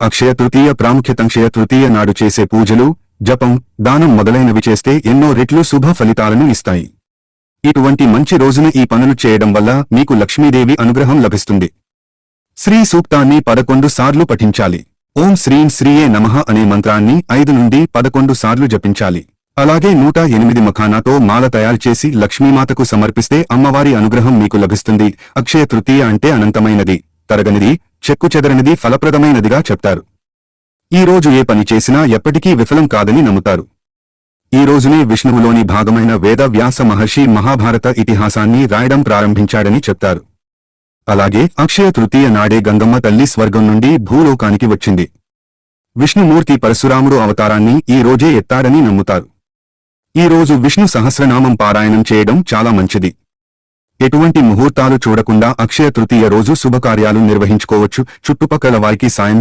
అక్షయ తృతీయ ప్రాముఖ్యత. అక్షయ తృతీయ నాడు చేసే పూజలు, జపం, దానం మొదలైనవి చేస్తే ఎన్నో రెట్లు శుభ ఫలితాలను ఇస్తాయి. ఇటువంటి మంచి రోజున ఈ పనులు చేయడం వల్ల మీకు లక్ష్మీదేవి అనుగ్రహం లభిస్తుంది. శ్రీ సూక్తాన్ని 11 సార్లు పఠించాలి. ఓం శ్రీం శ్రీయే నమః అనే మంత్రాన్ని 5 నుండి 11 సార్లు జపించాలి. అలాగే 108 మఖానాతో మాల తయారు చేసి లక్ష్మీమాతకు సమర్పిస్తే అమ్మవారి అనుగ్రహం మీకు లభిస్తుంది. అక్షయ తృతీయ అంటే అనంతమైనది, తరగనిది, చెక్కుచెదరనిది, ఫలప్రదమైనదిగా చెప్తారు. ఈ రోజు ఏ పని చేసినా ఎప్పటికీ విఫలం కాదని నమ్ముతారు. ఈ రోజునే విష్ణువులోని భాగమైన వేద వ్యాస మహర్షి మహాభారత ఇతిహాసాన్ని రాయడం ప్రారంభించాడని చెప్తారు. అలాగే అక్షయ తృతీయ నాడే గంగమ్మ తల్లి స్వర్గం నుండి భూలోకానికి వచ్చింది. విష్ణుమూర్తి పరశురాముడు అవతారాన్ని ఈ రోజే ఎత్తాడని నమ్ముతారు. ఈ రోజు విష్ణు సహస్రనామం పారాయణం చేయడం చాలా మంచిది. ఎటువంటి ముహూర్తాలు చూడకుండా అక్షయ తృతీయ రోజు శుభకార్యాలు నిర్వహించుకోవచ్చు. చుట్టుపక్కల వారికి సాయం